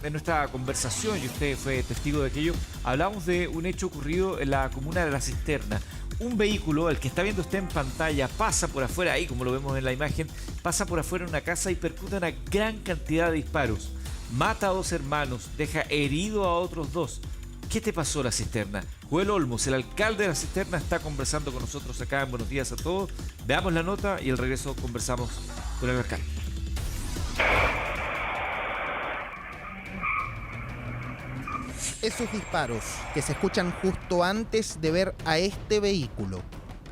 en nuestra conversación, y usted fue testigo de aquello, hablamos de un hecho ocurrido en la comuna de La Cisterna. Un vehículo, el que está viendo usted en pantalla, pasa por afuera, ahí como lo vemos en la imagen, pasa por afuera de una casa y percuta una gran cantidad de disparos. Mata a 2 hermanos, deja herido a otros 2. ¿Qué te pasó, La Cisterna? Joel Olmos, el alcalde de La Cisterna, está conversando con nosotros acá en Buenos Días a Todos. Veamos la nota y al regreso conversamos con el alcalde. Esos disparos que se escuchan justo antes de ver a este vehículo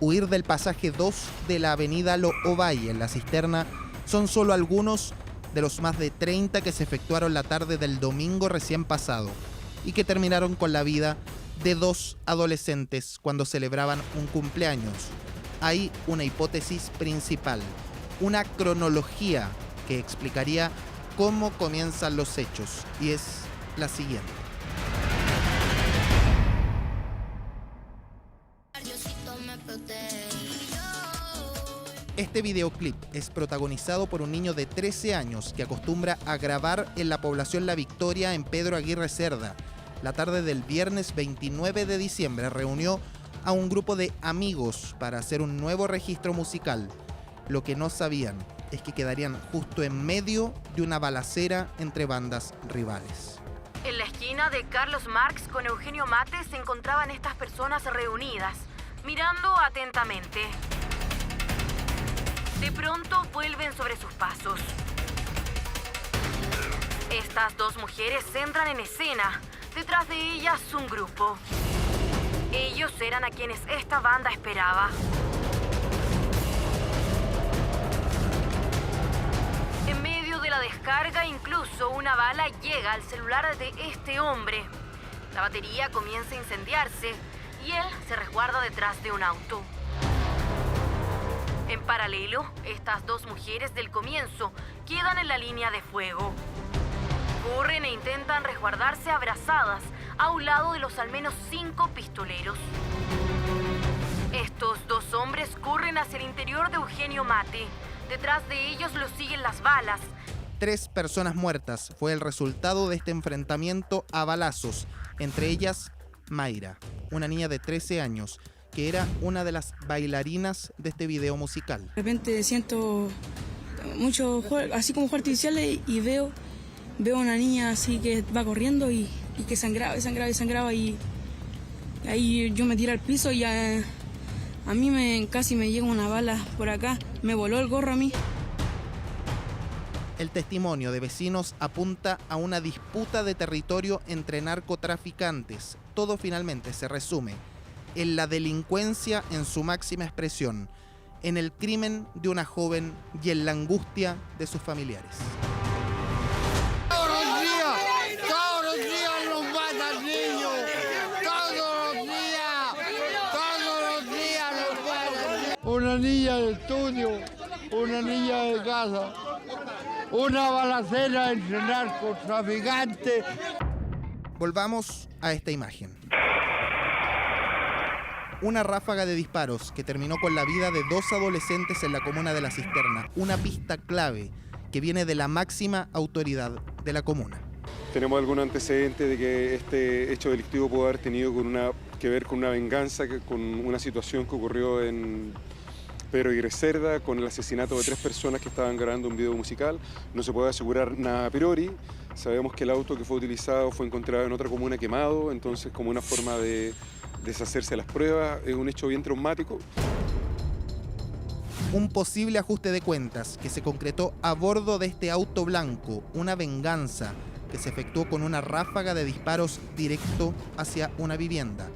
huir del pasaje 2 de la avenida Lo Ovalle en La Cisterna son solo algunos de los más de 30 que se efectuaron la tarde del domingo recién pasado y que terminaron con la vida de 2 adolescentes cuando celebraban un cumpleaños. Hay una hipótesis principal, una cronología que explicaría cómo comienzan los hechos, y es la siguiente. Este videoclip es protagonizado por un niño de 13 años que acostumbra a grabar en la población La Victoria en Pedro Aguirre Cerda. La tarde del viernes 29 de diciembre reunió a un grupo de amigos para hacer un nuevo registro musical. Lo que no sabían es que quedarían justo en medio de una balacera entre bandas rivales. En la esquina de Carlos Marx con Eugenio Mate se encontraban estas personas reunidas, mirando atentamente. De pronto vuelven sobre sus pasos. Estas 2 mujeres entran en escena. Detrás de ellas un grupo. Ellos eran a quienes esta banda esperaba. En medio de la descarga, incluso una bala llega al celular de este hombre. La batería comienza a incendiarse y él se resguarda detrás de un auto. En paralelo, estas 2 mujeres del comienzo quedan en la línea de fuego. Corren e intentan resguardarse abrazadas a un lado de los al menos 5 pistoleros. Estos 2 hombres corren hacia el interior de Eugenio Mate. Detrás de ellos los siguen las balas. 3 personas muertas fue el resultado de este enfrentamiento a balazos, entre ellas Mayra, una niña de 13 años, que era una de las bailarinas de este video musical. De repente siento mucho, así como fuegos artificiales, y veo a una niña así que va corriendo y que sangraba y ahí yo me tiré al piso y a mí casi me llega una bala por acá, me voló el gorro a mí. El testimonio de vecinos apunta a una disputa de territorio entre narcotraficantes. Todo finalmente se resume en la delincuencia en su máxima expresión, en el crimen de una joven y en la angustia de sus familiares. Todos los días nos matan niños, todos los días nos matan. Una niña de estudio, una niña de casa, una balacera entre narcotraficantes. Volvamos a esta imagen. Una ráfaga de disparos que terminó con la vida de 2 adolescentes en la comuna de La Cisterna. Una pista clave que viene de la máxima autoridad de la comuna. ¿Tenemos algún antecedente de que este hecho delictivo pudo haber tenido que ver con una venganza, con una situación que ocurrió en Pedro Aguirre Cerda, con el asesinato de 3 personas que estaban grabando un video musical? No se puede asegurar nada a priori. Sabemos que el auto que fue utilizado fue encontrado en otra comuna quemado, entonces como una forma de deshacerse de las pruebas, es un hecho bien traumático. Un posible ajuste de cuentas que se concretó a bordo de este auto blanco, una venganza que se efectuó con una ráfaga de disparos directo hacia una vivienda.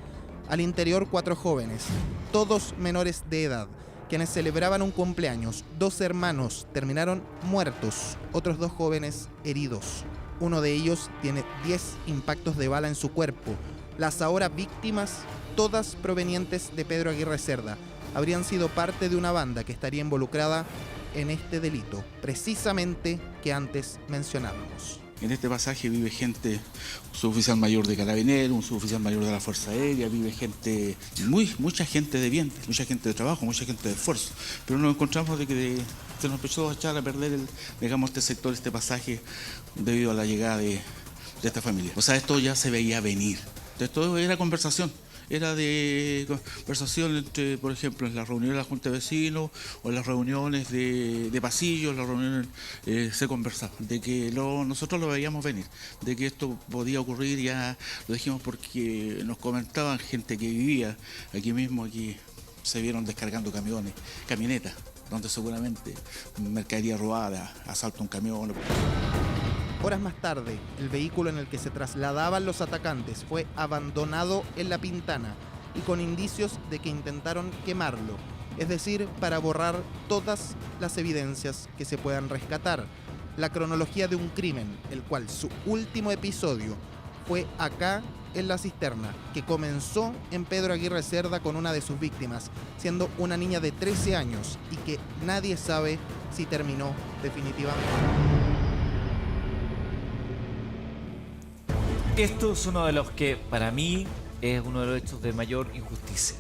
Al interior 4 jóvenes, todos menores de edad, quienes celebraban un cumpleaños. 2 hermanos terminaron muertos, otros 2 jóvenes heridos. Uno de ellos tiene 10 impactos de bala en su cuerpo. Las ahora víctimas, todas provenientes de Pedro Aguirre Cerda, habrían sido parte de una banda que estaría involucrada en este delito, precisamente que antes mencionábamos. En este pasaje vive gente, un suboficial mayor de Carabineros, un suboficial mayor de la Fuerza Aérea, vive gente, mucha gente de bien, mucha gente de trabajo, mucha gente de esfuerzo. Pero nos encontramos de que se nos empezó a echar a perder, este sector, este pasaje, debido a la llegada de de esta familia. O sea, esto ya se veía venir. Entonces, todo era conversación. Era de conversación entre, por ejemplo, en las reuniones de la Junta de Vecinos o en las reuniones de pasillos, las reuniones se conversaba, de que nosotros lo veíamos venir, de que esto podía ocurrir, ya lo dijimos porque nos comentaban gente que vivía aquí mismo, aquí se vieron descargando camionetas, donde seguramente mercadería robada, asalto a un camión. Horas más tarde, el vehículo en el que se trasladaban los atacantes fue abandonado en La Pintana y con indicios de que intentaron quemarlo, es decir, para borrar todas las evidencias que se puedan rescatar. La cronología de un crimen, el cual su último episodio fue acá en La Cisterna, que comenzó en Pedro Aguirre Cerda con una de sus víctimas, siendo una niña de 13 años y que nadie sabe si terminó definitivamente. Esto es uno de los que para mí es uno de los hechos de mayor injusticia.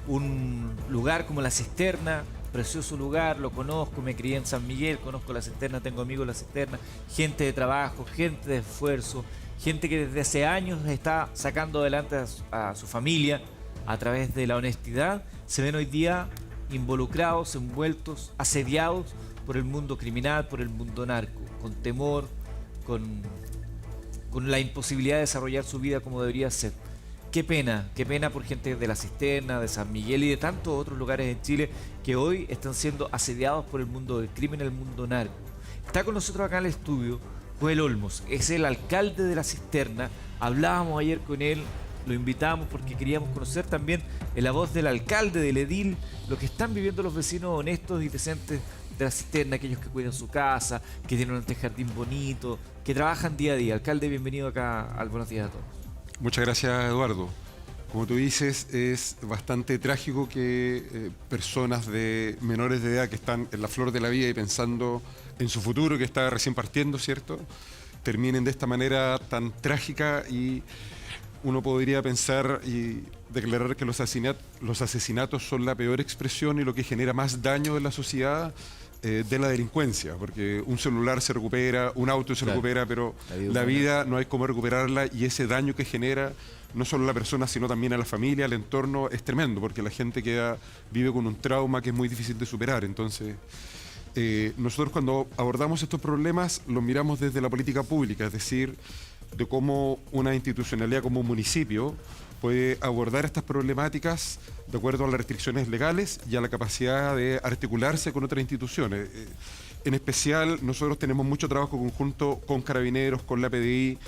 Un lugar como La Cisterna, precioso lugar, lo conozco, me crié en San Miguel, conozco La Cisterna, tengo amigos en La Cisterna, gente de trabajo, gente de esfuerzo, gente que desde hace años está sacando adelante a su familia a través de la honestidad, se ven hoy día involucrados, envueltos, asediados por el mundo criminal, por el mundo narco, con temor, con la imposibilidad de desarrollar su vida como debería ser. Qué pena por gente de La Cisterna, de San Miguel y de tantos otros lugares en Chile que hoy están siendo asediados por el mundo del crimen, el mundo narco. Está con nosotros acá en el estudio Joel Olmos, es el alcalde de La Cisterna. Hablábamos ayer con él, lo invitamos porque queríamos conocer también en la voz del alcalde, del edil, lo que están viviendo los vecinos honestos y decentes de La Cisterna, aquellos que cuidan su casa, que tienen un antejardín bonito, que trabajan día a día. Alcalde, bienvenido acá al Buenos Días a Todos. Muchas gracias, Eduardo. Como tú dices, es bastante trágico que personas de menores de edad que están en la flor de la vida y pensando en su futuro, que está recién partiendo, ¿cierto?, terminen de esta manera tan trágica, y uno podría pensar y declarar que los asesinatos son la peor expresión y lo que genera más daño en la sociedad de la delincuencia, porque un celular se recupera, un auto se recupera, pero la vida no hay cómo recuperarla, y ese daño que genera no solo a la persona, sino también a la familia, al entorno, es tremendo, porque la gente vive con un trauma que es muy difícil de superar. Entonces, nosotros cuando abordamos estos problemas los miramos desde la política pública, es decir, de cómo una institucionalidad como un municipio puede abordar estas problemáticas de acuerdo a las restricciones legales y a la capacidad de articularse con otras instituciones. En especial, nosotros tenemos mucho trabajo conjunto con Carabineros, con la PDI,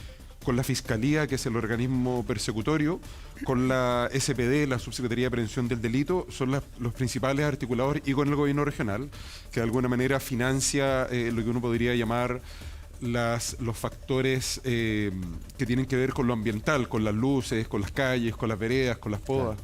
con la Fiscalía, que es el organismo persecutorio, con la SPD, la Subsecretaría de Prevención del Delito, son los principales articuladores, y con el gobierno regional, que de alguna manera financia lo que uno podría llamar los factores que tienen que ver con lo ambiental, con las luces, con las calles, con las veredas, con las podas.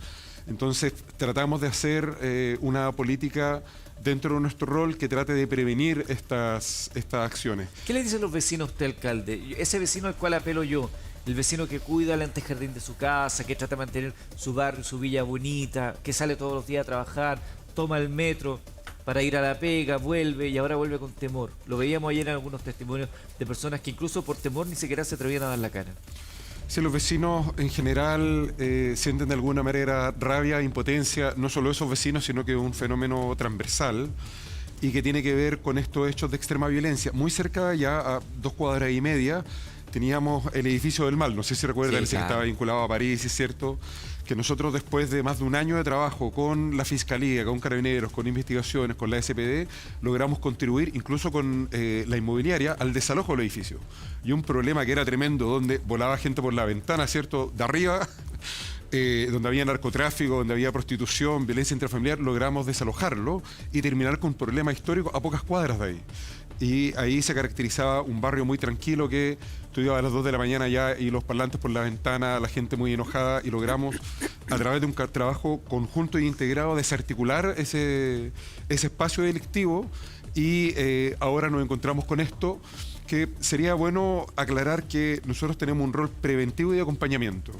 Entonces tratamos de hacer una política dentro de nuestro rol que trate de prevenir estas acciones. ¿Qué le dicen los vecinos a usted, alcalde? Ese vecino al cual apelo yo, el vecino que cuida el antejardín de su casa, que trata de mantener su barrio, su villa bonita, que sale todos los días a trabajar, toma el metro para ir a la pega, vuelve y ahora vuelve con temor. Lo veíamos ayer en algunos testimonios de personas que incluso por temor ni siquiera se atrevían a dar la cara. Sí, los vecinos en general sienten de alguna manera rabia, impotencia, no solo esos vecinos, sino que es un fenómeno transversal y que tiene que ver con estos hechos de extrema violencia. Muy cerca, ya a 2 cuadras y media, teníamos el edificio del Mal, no sé si recuerdan, ese que estaba vinculado a París, es cierto, que nosotros después de más de un año de trabajo con la Fiscalía, con Carabineros, con investigaciones, con la SPD, logramos contribuir incluso con la inmobiliaria al desalojo del edificio. Y un problema que era tremendo, donde volaba gente por la ventana, ¿cierto?, de arriba, donde había narcotráfico, donde había prostitución, violencia intrafamiliar, logramos desalojarlo y terminar con un problema histórico a pocas cuadras de ahí. Y ahí se caracterizaba un barrio muy tranquilo, que tú ibas a las 2 de la mañana ya y los parlantes por la ventana, la gente muy enojada, y logramos a través de un trabajo conjunto e integrado desarticular ese espacio delictivo, y ahora nos encontramos con esto, que sería bueno aclarar que nosotros tenemos un rol preventivo y de acompañamiento.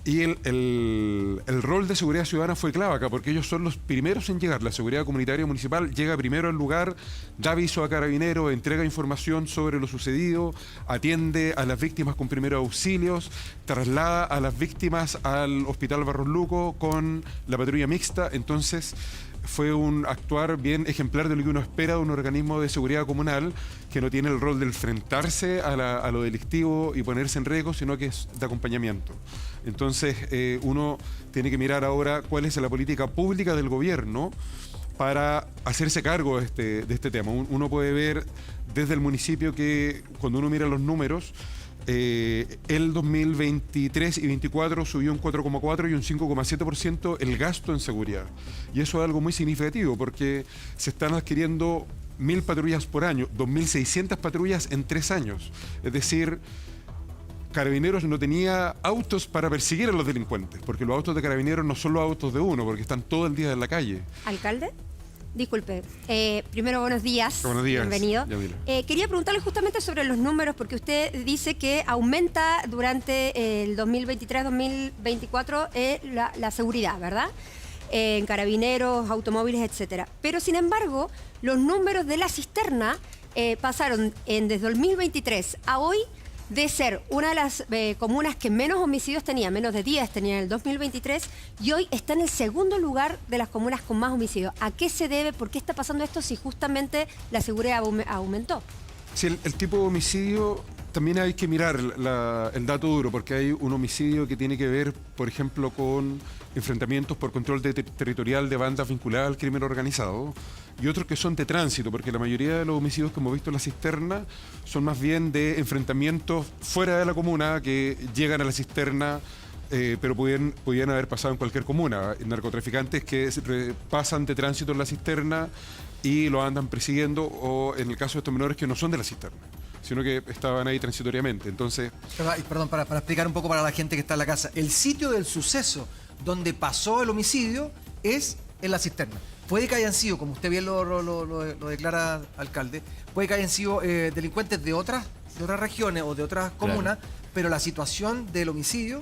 Y el rol de seguridad ciudadana fue clave acá, porque ellos son los primeros en llegar. La seguridad comunitaria municipal llega primero al lugar, da aviso a carabineros, entrega información sobre lo sucedido, atiende a las víctimas con primeros auxilios, traslada a las víctimas al Hospital Barros Luco con la patrulla mixta. Entonces fue un actuar bien ejemplar de lo que uno espera de un organismo de seguridad comunal, que no tiene el rol de enfrentarse a lo delictivo y ponerse en riesgo, sino que es de acompañamiento. Entonces uno tiene que mirar ahora cuál es la política pública del gobierno para hacerse cargo de este tema. Uno puede ver desde el municipio que cuando uno mira los números, el 2023 y 2024 subió un 4,4 y un 5,7% el gasto en seguridad. Y eso es algo muy significativo porque se están adquiriendo 1.000 patrullas por año, 2.600 patrullas en 3 años. Es decir, Carabineros no tenía autos para perseguir a los delincuentes, porque los autos de Carabineros no son los autos de uno, porque están todo el día en la calle. ¿Alcalde? Disculpe, primero buenos días. Buenos días. Bienvenido. Quería preguntarle justamente sobre los números, porque usted dice que aumenta durante el 2023-2024 la seguridad, ¿verdad? En carabineros, automóviles, etcétera. Pero sin embargo, los números de la cisterna pasaron desde 2023 a hoy de ser una de las comunas que menos homicidios tenía, menos de 10 tenía en el 2023, y hoy está en el segundo lugar de las comunas con más homicidios. ¿A qué se debe? ¿Por qué está pasando esto si justamente la seguridad aumentó? Sí, el tipo de homicidio, también hay que mirar el dato duro, porque hay un homicidio que tiene que ver, por ejemplo, con enfrentamientos por control territorial de bandas vinculadas al crimen organizado, y otros que son de tránsito, porque la mayoría de los homicidios que hemos visto en la cisterna son más bien de enfrentamientos fuera de la comuna que llegan a la cisterna, pero pudieran haber pasado en cualquier comuna. Narcotraficantes que pasan de tránsito en la cisterna y lo andan persiguiendo, o en el caso de estos menores que no son de la cisterna, sino que estaban ahí transitoriamente. Entonces, perdón, para explicar un poco para la gente que está en la casa, el sitio del suceso donde pasó el homicidio es en la cisterna. Puede que hayan sido, como usted bien lo declara, alcalde, puede que hayan sido delincuentes de otras regiones o de otras comunas, pero la situación del homicidio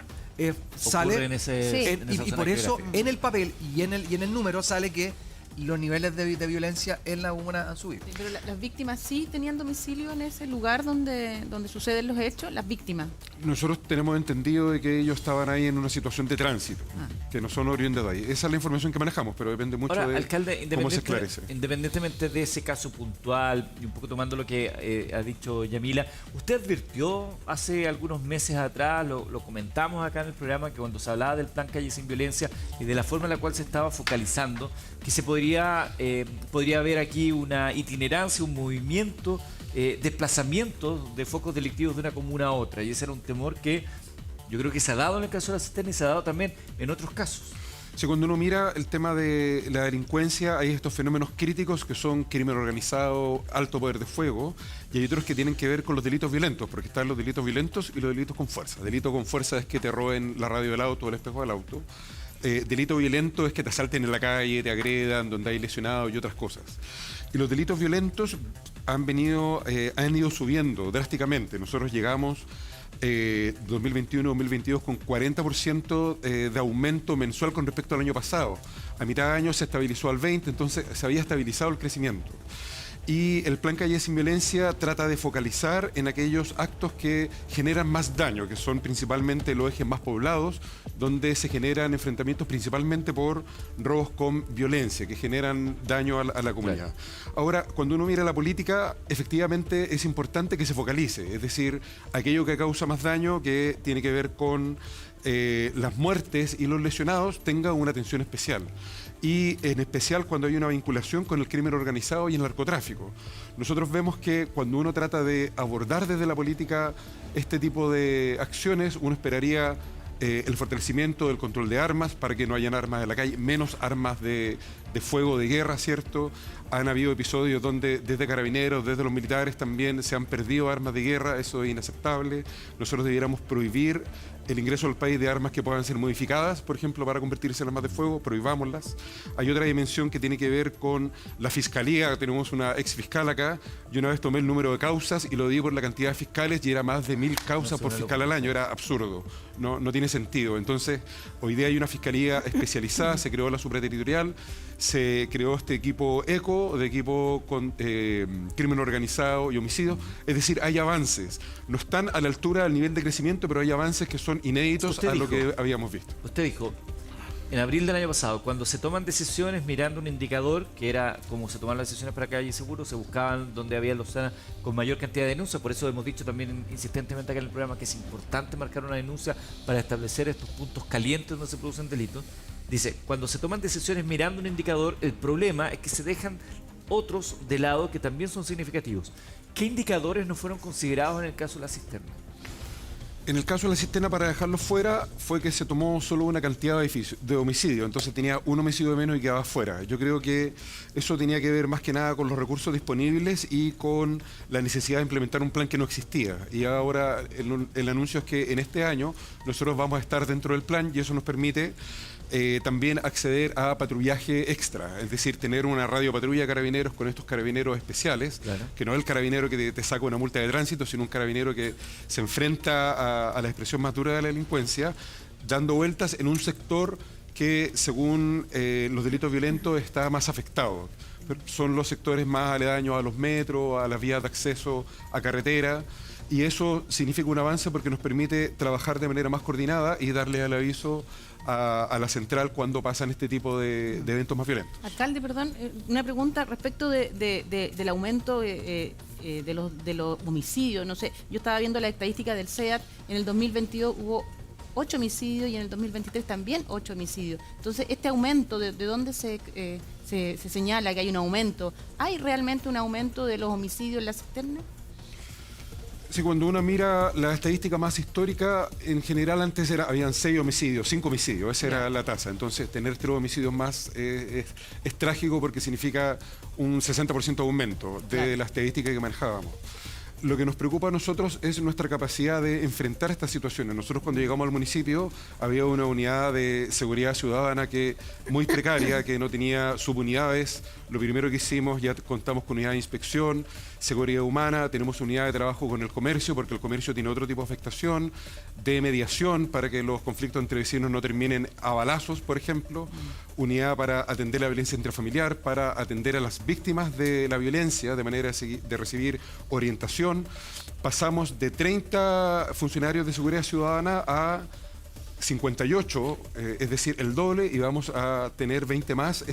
sale en esa y zona por eso geográfica. en el papel y en el número sale que los niveles de violencia en la comuna han subido. Sí, pero las víctimas sí tenían domicilio en ese lugar donde suceden los hechos, las víctimas. nosotros tenemos entendido de que ellos estaban ahí en una situación de tránsito, que no son oriundos de ahí. Esa es la información que manejamos, pero depende mucho Ahora, de alcalde, cómo se esclarece. Independientemente de ese caso puntual, y un poco tomando lo que ha dicho Yamila, usted advirtió hace algunos meses atrás, lo comentamos acá en el programa, que cuando se hablaba del plan Calle Sin Violencia y de la forma en la cual se estaba focalizando, que se podría haber aquí una itinerancia, un movimiento, desplazamiento de focos delictivos de una comuna a otra. Y ese era un temor que yo creo que se ha dado en el caso de la cisterna y se ha dado también en otros casos. Sí, cuando uno mira el tema de la delincuencia, hay estos fenómenos críticos que son crimen organizado, alto poder de fuego, y hay otros que tienen que ver con los delitos violentos, porque están los delitos violentos y los delitos con fuerza. Delito con fuerza es que te roben la radio del auto o el espejo del auto. Delito violento es que te asalten en la calle, te agredan, donde hay lesionados y otras cosas. Y los delitos violentos han ido subiendo drásticamente. Nosotros llegamos 2021-2022 con 40% de aumento mensual con respecto al año pasado. A mitad de año se estabilizó al 20%, entonces se había estabilizado el crecimiento. Y el plan Calle Sin Violencia trata de focalizar en aquellos actos que generan más daño, que son principalmente los ejes más poblados, donde se generan enfrentamientos principalmente por robos con violencia, que generan daño a la comunidad. Claro. Ahora, cuando uno mira la política, efectivamente es importante que se focalice, es decir, aquello que causa más daño, que tiene que ver con las muertes y los lesionados, tenga una atención especial. Y en especial cuando hay una vinculación con el crimen organizado y el narcotráfico. Nosotros vemos que cuando uno trata de abordar desde la política este tipo de acciones, uno esperaría el fortalecimiento del control de armas para que no hayan armas en la calle, menos armas de de fuego de guerra, ¿cierto? Han habido episodios donde desde carabineros, desde los militares también se han perdido armas de guerra, eso es inaceptable. Nosotros debiéramos prohibir el ingreso al país de armas que puedan ser modificadas, por ejemplo, para convertirse en armas de fuego, prohibámoslas. Hay otra dimensión que tiene que ver con la fiscalía. Tenemos una ex fiscal acá. Yo una vez tomé el número de causas y lo di por la cantidad de fiscales y era más de 1000 causas por fiscal al año. Era absurdo, no tiene sentido. Entonces, hoy día hay una fiscalía especializada, se creó la supraterritorial, se creó este equipo ECO, de equipo con crimen organizado y homicidio. Es decir, hay avances. No están a la altura del nivel de crecimiento, pero hay avances que son inéditos a lo que habíamos visto. Usted dijo, en abril del año pasado, cuando se toman decisiones mirando un indicador, que era como se toman las decisiones para Calle Seguro, se buscaban donde había los zonas con mayor cantidad de denuncias. Por eso hemos dicho también insistentemente acá en el programa que es importante marcar una denuncia para establecer estos puntos calientes donde se producen delitos. Dice, cuando se toman decisiones mirando un indicador, el problema es que se dejan otros de lado que también son significativos. ¿Qué indicadores no fueron considerados en el caso de la cisterna? En el caso de la cisterna, para dejarlo fuera, fue que se tomó solo una cantidad de homicidios, entonces tenía un homicidio de menos y quedaba fuera. Yo creo que eso tenía que ver más que nada con los recursos disponibles y con la necesidad de implementar un plan que no existía. Y ahora el anuncio es que en este año nosotros vamos a estar dentro del plan y eso nos permite también acceder a patrullaje extra, es decir, tener una radiopatrulla de carabineros con estos carabineros especiales, claro, que no es el carabinero que te saca una multa de tránsito, sino un carabinero que se enfrenta a la expresión más dura de la delincuencia, dando vueltas en un sector que, según los delitos violentos, está más afectado. Son los sectores más aledaños a los metros, a las vías de acceso a carretera, y eso significa un avance porque nos permite trabajar de manera más coordinada y darle el aviso a la central cuando pasan este tipo de eventos más violentos. Alcalde, perdón, una pregunta respecto del aumento de los homicidios. No sé, yo estaba viendo la estadística del CEAT, en el 2022 hubo 8 homicidios y en el 2023 también 8 homicidios. Entonces, este aumento, ¿de dónde se señala que hay un aumento? ¿Hay realmente un aumento de los homicidios en la cisterna? Sí, cuando uno mira la estadística más histórica, en general antes habían 6 homicidios, 5 homicidios, esa era la tasa. Entonces, tener 3 homicidios más es trágico porque significa un 60% de aumento de la estadística que manejábamos. Lo que nos preocupa a nosotros es nuestra capacidad de enfrentar estas situaciones. Nosotros cuando llegamos al municipio había una unidad de seguridad ciudadana muy precaria, que no tenía subunidades. Lo primero que hicimos, ya contamos con unidad de inspección, seguridad humana, tenemos unidad de trabajo con el comercio, porque el comercio tiene otro tipo de afectación, de mediación para que los conflictos entre vecinos no terminen a balazos, por ejemplo, unidad para atender la violencia intrafamiliar, para atender a las víctimas de la violencia de manera de recibir orientación. Pasamos de 30 funcionarios de seguridad ciudadana a 58, es decir, el doble, y vamos a tener 20 más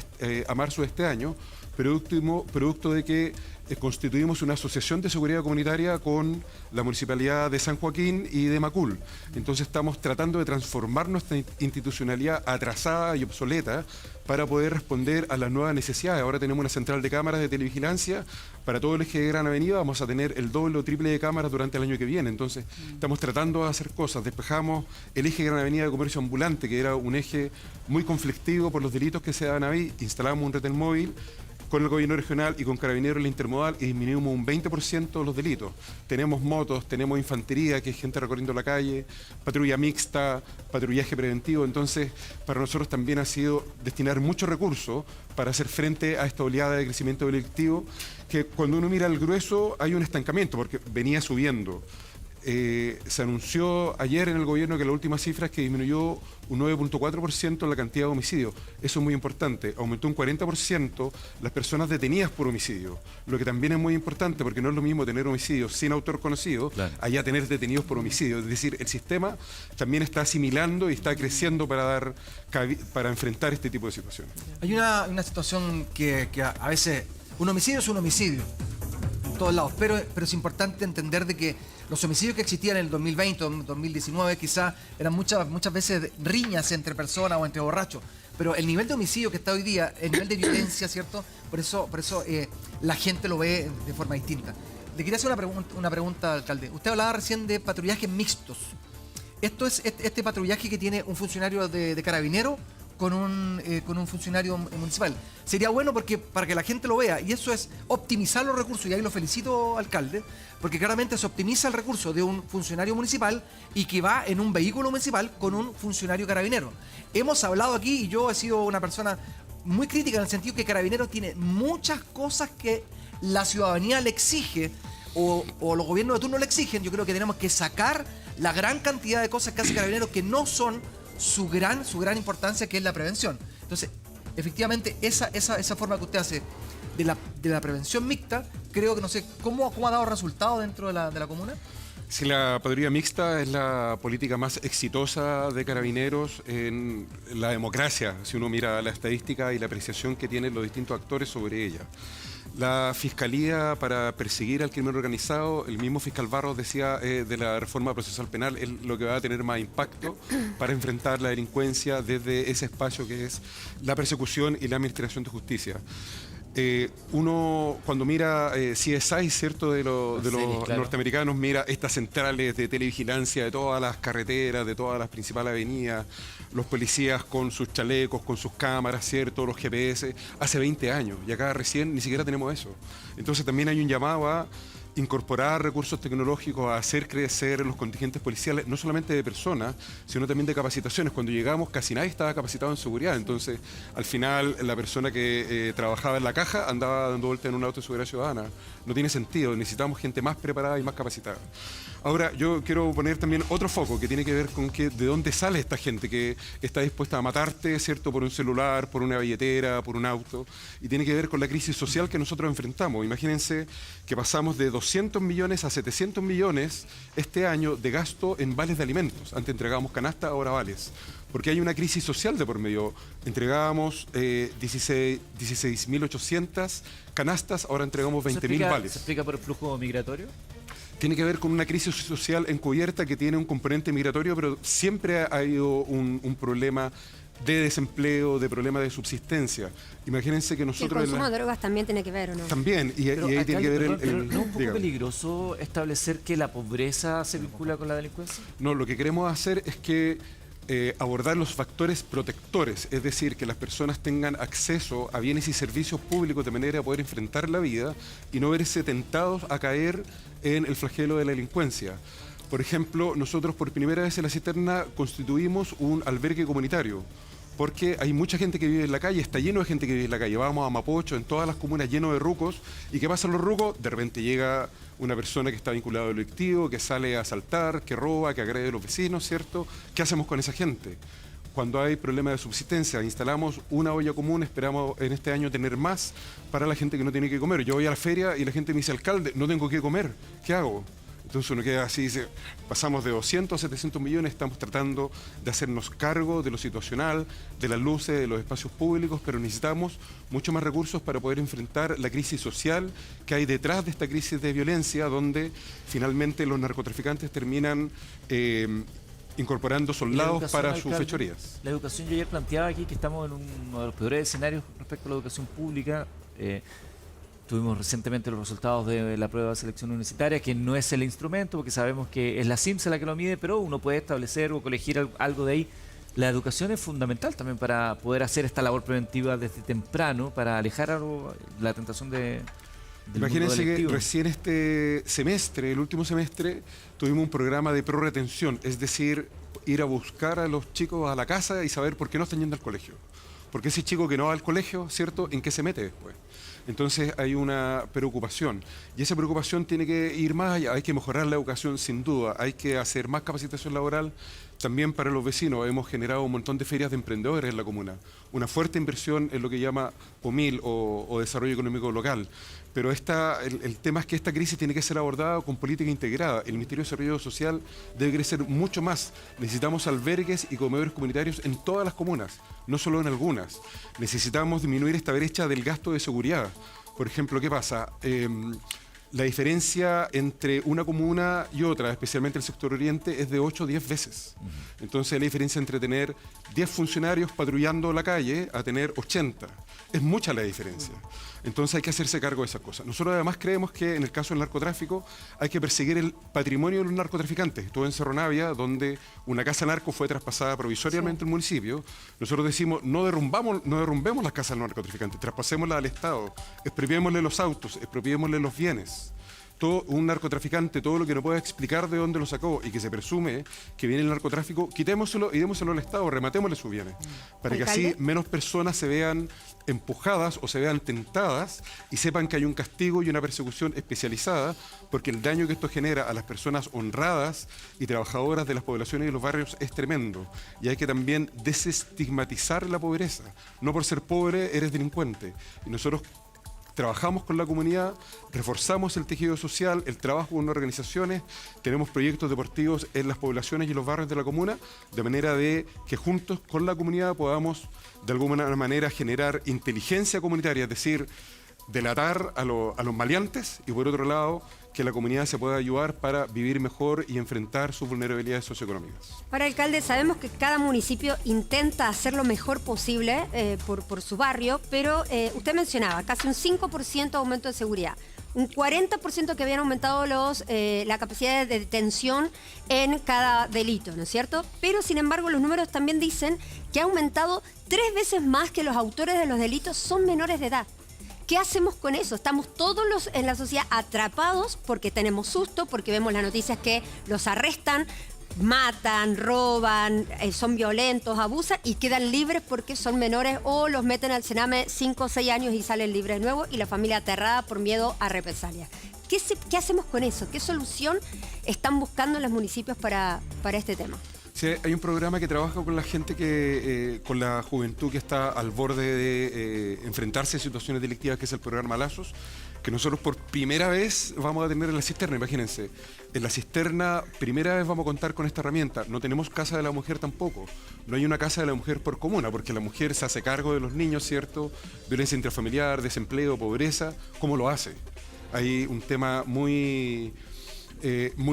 a marzo de este año, producto de que constituimos una asociación de seguridad comunitaria con la Municipalidad de San Joaquín y de Macul. Entonces estamos tratando de transformar nuestra institucionalidad atrasada y obsoleta para poder responder a las nuevas necesidades. Ahora tenemos una central de cámaras de televigilancia para todo el eje de Gran Avenida. Vamos a tener el doble o triple de cámaras durante el año que viene. Entonces estamos tratando de hacer cosas. Despejamos el eje de Gran Avenida de comercio ambulante, que era un eje muy conflictivo por los delitos que se daban ahí. Instalamos un retén móvil con el gobierno regional y con Carabineros en la intermodal y disminuimos un 20% los delitos. Tenemos motos, tenemos infantería, que es gente recorriendo la calle, patrulla mixta, patrullaje preventivo. Entonces, para nosotros también ha sido destinar muchos recursos para hacer frente a esta oleada de crecimiento delictivo, que cuando uno mira el grueso hay un estancamiento, porque venía subiendo. Se anunció ayer en el gobierno que la última cifra es que disminuyó un 9.4% la cantidad de homicidios. Eso es muy importante. Aumentó un 40% las personas detenidas por homicidio, lo que también es muy importante porque no es lo mismo tener homicidios sin autor conocido, claro, allá tener detenidos por homicidio. Es decir, el sistema también está asimilando y está creciendo para enfrentar este tipo de situaciones. Hay una situación que a veces un homicidio es un homicidio en todos lados, pero es importante entender de que los homicidios que existían en el 2020 o 2019 quizás eran muchas veces riñas entre personas o entre borrachos, pero el nivel de homicidio que está hoy día, el nivel de violencia, ¿cierto? Por eso la gente lo ve de forma distinta. Le quería hacer una pregunta, alcalde. Usted hablaba recién de patrullajes mixtos. ¿Esto es este patrullaje que tiene un funcionario de carabinero con un funcionario municipal. Sería bueno porque para que la gente lo vea, y eso es optimizar los recursos, y ahí lo felicito, alcalde, porque claramente se optimiza el recurso de un funcionario municipal y que va en un vehículo municipal con un funcionario carabinero. Hemos hablado aquí, y yo he sido una persona muy crítica en el sentido que Carabineros tiene muchas cosas que la ciudadanía le exige o los gobiernos de turno le exigen. Yo creo que tenemos que sacar la gran cantidad de cosas que hace Carabineros que no son su gran importancia, que es la prevención. Entonces, efectivamente, esa forma que usted hace de la prevención mixta, creo que no sé, ¿cómo ha dado resultado dentro de la comuna? Sí, la patrulla mixta es la política más exitosa de Carabineros en la democracia, si uno mira la estadística y la apreciación que tienen los distintos actores sobre ella. La Fiscalía, para perseguir al crimen organizado, el mismo fiscal Barros decía de la reforma procesal penal, es lo que va a tener más impacto para enfrentar la delincuencia desde ese espacio que es la persecución y la administración de justicia. Uno cuando mira CSI, ¿cierto?, de los claro, norteamericanos, mira estas centrales de televigilancia de todas las carreteras, de todas las principales avenidas, los policías con sus chalecos, con sus cámaras, ¿cierto?, los GPS, hace 20 años, y acá recién ni siquiera tenemos eso. Entonces también hay un llamado a incorporar recursos tecnológicos, a hacer crecer los contingentes policiales, no solamente de personas, sino también de capacitaciones. Cuando llegamos casi nadie estaba capacitado en seguridad, entonces al final la persona que trabajaba en la caja andaba dando vueltas en un auto de seguridad ciudadana. No tiene sentido, necesitamos gente más preparada y más capacitada. Ahora, yo quiero poner también otro foco que tiene que ver con de dónde sale esta gente que está dispuesta a matarte, ¿cierto?, por un celular, por una billetera, por un auto, y tiene que ver con la crisis social que nosotros enfrentamos. Imagínense que pasamos de 200 millones a 700 millones este año de gasto en vales de alimentos. Antes entregábamos canasta, ahora vales. Porque hay una crisis social de por medio. Entregábamos 16.800 canastas, ahora entregamos 20.000 vales. ¿Se explica por el flujo migratorio? Tiene que ver con una crisis social encubierta que tiene un componente migratorio, pero siempre ha habido un problema de desempleo, de problema de subsistencia. Imagínense que nosotros... ¿El consumo de drogas también tiene que ver o no? También, y ahí tiene que ver ¿No es un poco peligroso establecer que la pobreza se vincula con la delincuencia? No, lo que queremos hacer es que abordar los factores protectores, es decir, que las personas tengan acceso a bienes y servicios públicos de manera a poder enfrentar la vida y no verse tentados a caer en el flagelo de la delincuencia. Por ejemplo, nosotros por primera vez en La Cisterna constituimos un albergue comunitario, porque hay mucha gente que vive en la calle, está lleno de gente que vive en la calle. Vamos a Mapocho, en todas las comunas lleno de rucos, ¿y qué pasa en los rucos? De repente llega una persona que está vinculada al delictivo, que sale a asaltar, que roba, que agrede a los vecinos, ¿cierto? ¿Qué hacemos con esa gente? Cuando hay problemas de subsistencia, instalamos una olla común, esperamos en este año tener más para la gente que no tiene que comer. Yo voy a la feria y la gente me dice, alcalde, no tengo que comer, ¿qué hago? Entonces uno queda así, dice, pasamos de 200 a 700 millones, estamos tratando de hacernos cargo de lo situacional, de las luces, de los espacios públicos, pero necesitamos mucho más recursos para poder enfrentar la crisis social que hay detrás de esta crisis de violencia, donde finalmente los narcotraficantes terminan incorporando soldados para sus fechorías. La educación, yo ayer planteaba aquí que estamos en uno de los peores escenarios respecto a la educación pública. Tuvimos recientemente los resultados de la prueba de selección universitaria, que no es el instrumento, porque sabemos que es la CIMSE la que lo mide, pero uno puede establecer o colegir algo de ahí. La educación es fundamental también para poder hacer esta labor preventiva desde temprano, para alejar la tentación del Imagínense mundo delictivo. que recién este semestre, el último semestre, tuvimos un programa de prorretención, es decir, ir a buscar a los chicos a la casa y saber por qué no están yendo al colegio. Porque ese chico que no va al colegio, ¿cierto?, ¿en qué se mete después? Entonces hay una preocupación, y esa preocupación tiene que ir más allá. Hay que mejorar la educación sin duda, hay que hacer más capacitación laboral también para los vecinos. Hemos generado un montón de ferias de emprendedores en la comuna, una fuerte inversión en lo que llama POMIL o Desarrollo Económico Local. Pero el tema es que esta crisis tiene que ser abordada con política integrada. El Ministerio de Desarrollo Social debe crecer mucho más. Necesitamos albergues y comedores comunitarios en todas las comunas, no solo en algunas. Necesitamos disminuir esta brecha del gasto de seguridad. Por ejemplo, ¿qué pasa? la diferencia entre una comuna y otra, especialmente el sector oriente, es de 8 o 10 veces. Entonces, la diferencia entre tener 10 funcionarios patrullando la calle a tener 80. Es mucha la diferencia. Entonces hay que hacerse cargo de esas cosas. Nosotros además creemos que en el caso del narcotráfico hay que perseguir el patrimonio de los narcotraficantes. Estuve en Cerro Navia, donde una casa narco fue traspasada provisoriamente al municipio. Nosotros decimos, no derrumbemos las casas de los narcotraficantes, traspasémoslas al Estado, expropiémosle los autos, expropiémosle los bienes. Todo un narcotraficante, todo lo que no pueda explicar de dónde lo sacó y que se presume que viene el narcotráfico, quitémoselo y démoselo al Estado, rematémosle sus bienes, para que así menos personas se vean empujadas o se vean tentadas y sepan que hay un castigo y una persecución especializada, porque el daño que esto genera a las personas honradas y trabajadoras de las poblaciones y los barrios es tremendo. Y hay que también desestigmatizar la pobreza. No por ser pobre eres delincuente. Y nosotros trabajamos con la comunidad, reforzamos el tejido social, el trabajo con organizaciones, tenemos proyectos deportivos en las poblaciones y los barrios de la comuna, de manera de que juntos con la comunidad podamos de alguna manera generar inteligencia comunitaria, es decir, delatar a los maleantes y por otro lado que la comunidad se pueda ayudar para vivir mejor y enfrentar sus vulnerabilidades socioeconómicas. Para alcalde, sabemos que cada municipio intenta hacer lo mejor posible por su barrio, pero usted mencionaba casi un 5% aumento de seguridad, un 40% que habían aumentado la capacidad de detención en cada delito, ¿no es cierto? Pero sin embargo los números también dicen que ha aumentado 3 veces más que los autores de los delitos son menores de edad. ¿Qué hacemos con eso? Estamos todos en la sociedad atrapados porque tenemos susto, porque vemos las noticias que los arrestan, matan, roban, son violentos, abusan y quedan libres porque son menores o los meten al cename 5 o 6 años y salen libres de nuevo y la familia aterrada por miedo a represalias. ¿Qué hacemos con eso? ¿Qué solución están buscando en los municipios para este tema? Sí, hay un programa que trabaja con la gente con la juventud que está al borde de enfrentarse a situaciones delictivas, que es el programa Lazos, que nosotros por primera vez vamos a tener en la cisterna, imagínense. En la cisterna, primera vez vamos a contar con esta herramienta. No tenemos casa de la mujer tampoco. No hay una casa de la mujer por comuna, porque la mujer se hace cargo de los niños, ¿cierto? Violencia intrafamiliar, desempleo, pobreza. ¿Cómo lo hace? Hay un tema muy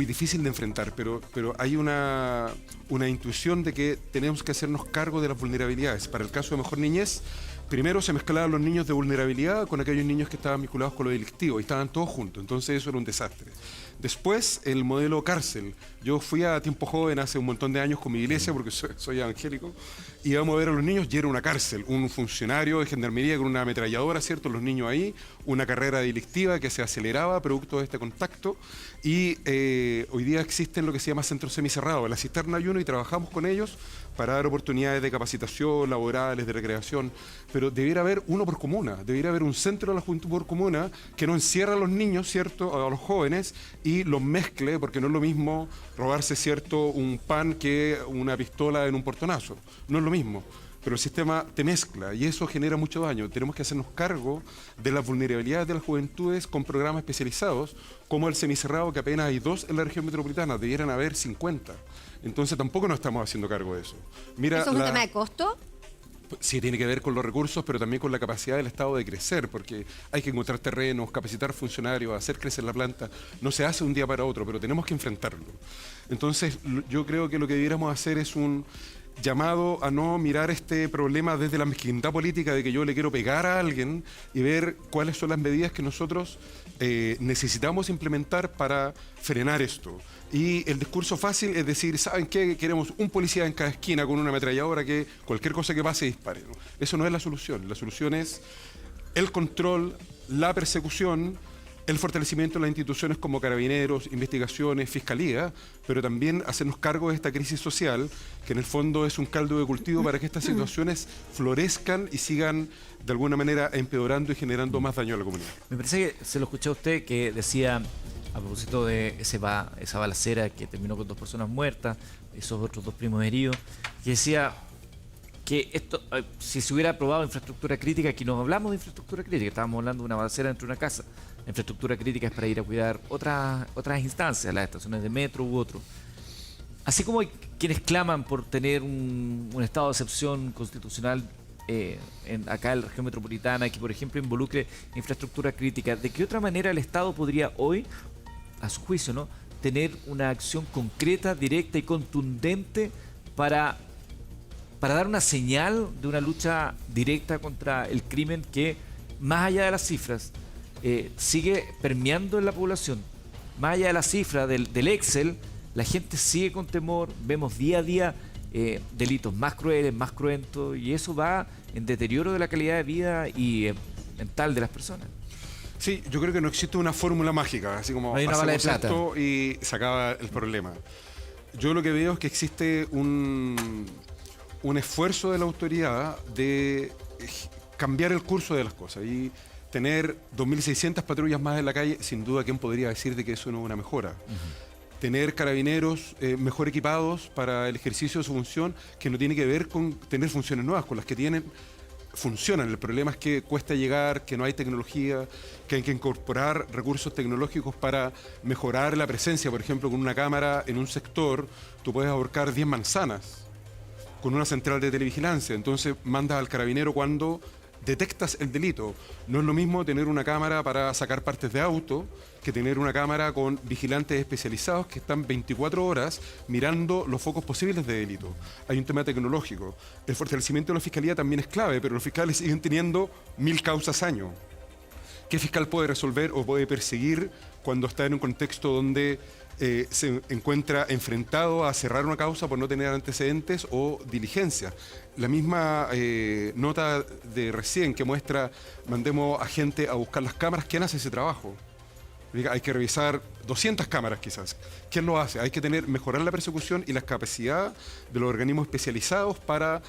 difícil de enfrentar, pero hay una intuición de que tenemos que hacernos cargo de las vulnerabilidades. Para el caso de Mejor Niñez, primero se mezclaban los niños de vulnerabilidad con aquellos niños que estaban vinculados con lo delictivo y estaban todos juntos, entonces eso era un desastre. Después, el modelo cárcel. Yo fui a Tiempo Joven hace un montón de años con mi iglesia, porque soy evangélico, y íbamos a ver a los niños y era una cárcel, un funcionario de gendarmería con una ametralladora, ¿cierto? Los niños ahí, una carrera delictiva que se aceleraba producto de este contacto, y hoy día existen lo que se llama centros semicerrados. En la cisterna hay uno y trabajamos con ellos para dar oportunidades de capacitación, laborales, de recreación, pero debiera haber uno por comuna, debiera haber un centro de la juventud por comuna que no encierra a los niños, ¿cierto?, a los jóvenes y los mezcle, porque no es lo mismo robarse, ¿cierto?, un pan que una pistola en un portonazo, no es lo mismo. Pero el sistema te mezcla y eso genera mucho daño. Tenemos que hacernos cargo de las vulnerabilidades de las juventudes con programas especializados, como el semicerrado, que apenas hay 2 en la región metropolitana, debieran haber 50. Entonces tampoco nos estamos haciendo cargo de eso. Mira, ¿eso es un tema de costo? Sí, tiene que ver con los recursos, pero también con la capacidad del Estado de crecer, porque hay que encontrar terrenos, capacitar funcionarios, hacer crecer la planta. No se hace un día para otro, pero tenemos que enfrentarlo. Entonces, yo creo que lo que debiéramos hacer es un llamado a no mirar este problema desde la mezquindad política de que yo le quiero pegar a alguien y ver cuáles son las medidas que nosotros necesitamos implementar para frenar esto. Y el discurso fácil es decir, ¿saben qué? Queremos un policía en cada esquina con una ametralladora que cualquier cosa que pase dispare, ¿no? Eso no es la solución. La solución es el control, la persecución, el fortalecimiento de las instituciones como carabineros, investigaciones, fiscalía, pero también hacernos cargo de esta crisis social, que en el fondo es un caldo de cultivo para que estas situaciones florezcan y sigan de alguna manera empeorando y generando más daño a la comunidad. Me parece que se lo escuché a usted que decía, a propósito de esa balacera que terminó con 2 personas muertas, esos otros 2 primos heridos, que decía que esto, si se hubiera aprobado infraestructura crítica, aquí no hablamos de infraestructura crítica, estábamos hablando de una balacera dentro de una casa. La infraestructura crítica es para ir a cuidar otras instancias, las estaciones de metro u otro. Así como hay quienes claman por tener un estado de excepción constitucional acá en la región metropolitana, que por ejemplo involucre infraestructura crítica, ¿de qué otra manera el Estado podría hoy, a su juicio, ¿no?, tener una acción concreta, directa y contundente para dar una señal de una lucha directa contra el crimen que, más allá de las cifras, sigue permeando en la población? Más allá de la cifra del Excel, la gente sigue con temor, vemos día a día delitos más crueles, más cruentos, y eso va en deterioro de la calidad de vida y mental de las personas. Sí, yo creo que no existe una fórmula mágica, así como No hay una bala de hacemos plata esto y se acaba el problema. Yo lo que veo es que existe un esfuerzo de la autoridad de cambiar el curso de las cosas y tener 2.600 patrullas más en la calle. Sin duda, ¿quién podría decir de que eso no es una mejora? Tener carabineros mejor equipados para el ejercicio de su función, que no tiene que ver con tener funciones nuevas, con las que tienen funcionan. El problema es que cuesta llegar, que no hay tecnología, que hay que incorporar recursos tecnológicos para mejorar la presencia. Por ejemplo, con una cámara en un sector, tú puedes ahorcar 10 manzanas con una central de televigilancia. Entonces mandas al carabinero cuando detectas el delito. No es lo mismo tener una cámara para sacar partes de auto que tener una cámara con vigilantes especializados que están 24 horas mirando los focos posibles de delito. Hay un tema tecnológico. El fortalecimiento de la fiscalía también es clave, pero los fiscales siguen teniendo 1000 causas año. ¿Qué fiscal puede resolver o puede perseguir cuando está en un contexto donde se encuentra enfrentado a cerrar una causa por no tener antecedentes o diligencias? La misma nota de recién que muestra, mandemos a gente a buscar las cámaras. ¿Quién hace ese trabajo? Hay que revisar 200 cámaras quizás. ¿Quién lo hace? Hay que mejorar la persecución y la capacidad de los organismos especializados para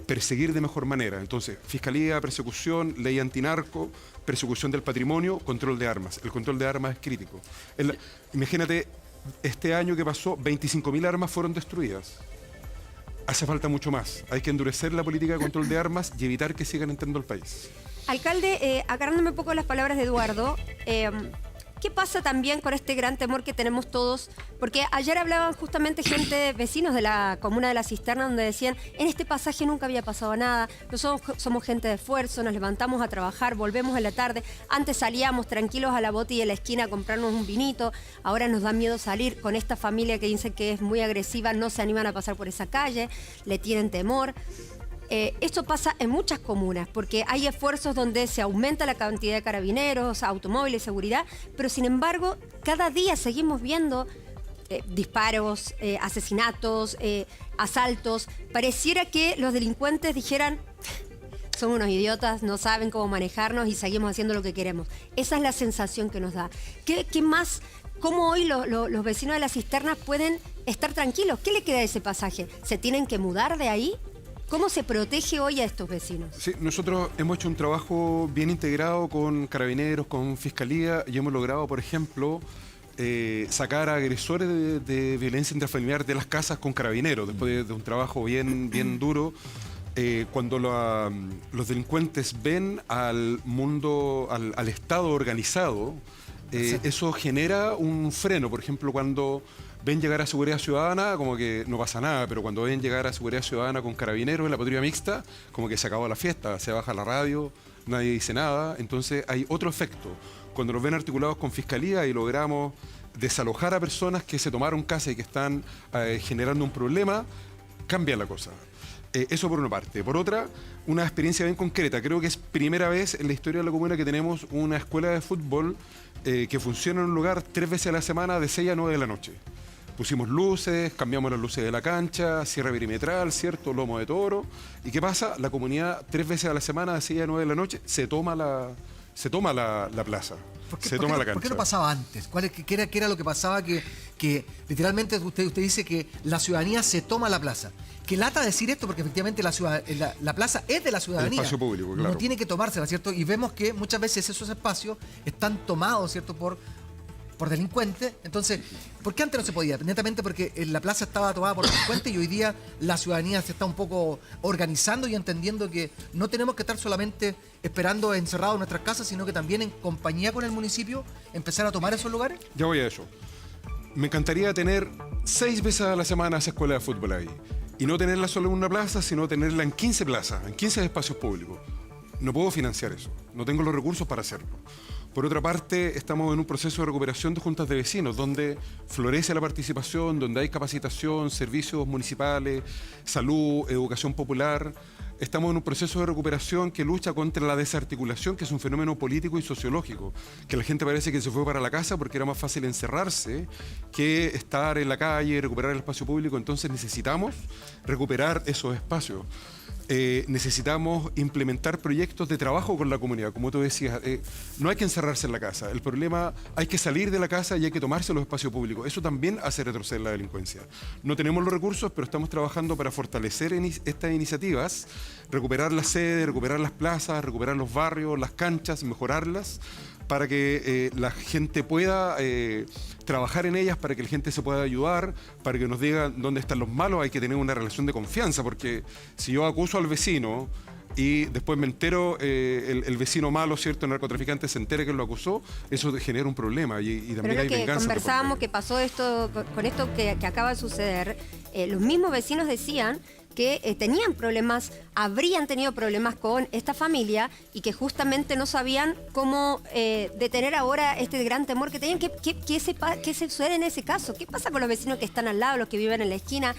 perseguir de mejor manera. Entonces, fiscalía, persecución, ley antinarco, persecución del patrimonio, control de armas. El control de armas es crítico. Imagínate, este año que pasó, 25.000 armas fueron destruidas. Hace falta mucho más. Hay que endurecer la política de control de armas y evitar que sigan entrando al país. Alcalde, agarrándome un poco las palabras de Eduardo, ¿qué pasa también con este gran temor que tenemos todos? Porque ayer hablaban justamente vecinos de la comuna de La Cisterna, donde decían, en este pasaje nunca había pasado nada, nosotros somos gente de esfuerzo, nos levantamos a trabajar, volvemos en la tarde, antes salíamos tranquilos a la botella de la esquina a comprarnos un vinito, ahora nos da miedo salir con esta familia que dice que es muy agresiva, no se animan a pasar por esa calle, le tienen temor. Esto pasa en muchas comunas, porque hay esfuerzos donde se aumenta la cantidad de carabineros, automóviles, seguridad, pero sin embargo, cada día seguimos viendo disparos, asesinatos, asaltos. Pareciera que los delincuentes dijeran, son unos idiotas, no saben cómo manejarnos y seguimos haciendo lo que queremos. Esa es la sensación que nos da. ¿Qué más? ¿Cómo hoy los vecinos de La Cisterna pueden estar tranquilos? ¿Qué le queda a ese pasaje? ¿Se tienen que mudar de ahí? ¿Cómo se protege hoy a estos vecinos? Sí, nosotros hemos hecho un trabajo bien integrado con carabineros, con fiscalía, y hemos logrado, por ejemplo, sacar a agresores de violencia intrafamiliar de las casas con carabineros, después de un trabajo bien duro. Cuando los delincuentes ven al mundo, al Estado organizado, eso genera un freno. Por ejemplo, cuando ven llegar a Seguridad Ciudadana, como que no pasa nada, pero cuando ven llegar a Seguridad Ciudadana con carabineros en la patrulla mixta, como que se acabó la fiesta, se baja la radio, nadie dice nada. Entonces hay otro efecto. Cuando nos ven articulados con fiscalía y logramos desalojar a personas que se tomaron casa y que están generando un problema, cambia la cosa. Eso por una parte. Por otra, una experiencia bien concreta. Creo que es primera vez en la historia de la comuna que tenemos una escuela de fútbol que funciona en un lugar 3 veces a la semana de 6 a 9 de la noche. Pusimos luces, cambiamos las luces de la cancha, cierre perimetral, ¿cierto? Lomo de toro. ¿Y qué pasa? La comunidad 3 veces a la semana de 6 a 9 de la noche se toma la plaza. Se toma la cancha. ¿Por qué no pasaba antes? ¿Qué era lo que pasaba? Que literalmente usted dice que la ciudadanía se toma la plaza. Que lata decir esto porque efectivamente la plaza es de la ciudadanía. El espacio público, claro. No tiene que tomársela, ¿cierto? Y vemos que muchas veces esos espacios están tomados, ¿cierto? Por delincuentes. Entonces, ¿por qué antes no se podía? Netamente porque la plaza estaba tomada por delincuentes y hoy día la ciudadanía se está un poco organizando y entendiendo que no tenemos que estar solamente esperando encerrados en nuestras casas, sino que también en compañía con el municipio empezar a tomar esos lugares. Ya voy a eso. me encantaría tener 6 veces a la semana esa escuela de fútbol ahí. Y no tenerla solo en una plaza, sino tenerla en 15 plazas, en 15 espacios públicos. No puedo financiar eso, no tengo los recursos para hacerlo. Por otra parte, estamos en un proceso de recuperación de juntas de vecinos, donde florece la participación, donde hay capacitación, servicios municipales, salud, educación popular. Estamos en un proceso de recuperación que lucha contra la desarticulación, que es un fenómeno político y sociológico, que la gente parece que se fue para la casa porque era más fácil encerrarse que estar en la calle, recuperar el espacio público. Entonces necesitamos recuperar esos espacios. Necesitamos implementar proyectos de trabajo con la comunidad, como tú decías. No hay que encerrarse en la casa. El problema, hay que salir de la casa y hay que tomarse los espacios públicos. Eso también hace retroceder la delincuencia. No tenemos los recursos, pero estamos trabajando para fortalecer estas iniciativas, recuperar las sedes, recuperar las plazas, recuperar los barrios, las canchas, mejorarlas, para que la gente pueda trabajar en ellas, para que la gente se pueda ayudar, para que nos digan dónde están los malos. Hay que tener una relación de confianza, porque si yo acuso al vecino y después me entero, el vecino malo, ¿cierto?, el narcotraficante se entere que lo acusó, eso genera un problema y también Pero hay que venganza. conversábamos que pasó esto con esto que acaba de suceder. Los mismos vecinos decían que tenían problemas, habrían tenido problemas con esta familia y que justamente no sabían cómo detener ahora este gran temor que tenían. ¿Qué se sucede en ese caso? ¿Qué pasa con los vecinos que están al lado, los que viven en la esquina?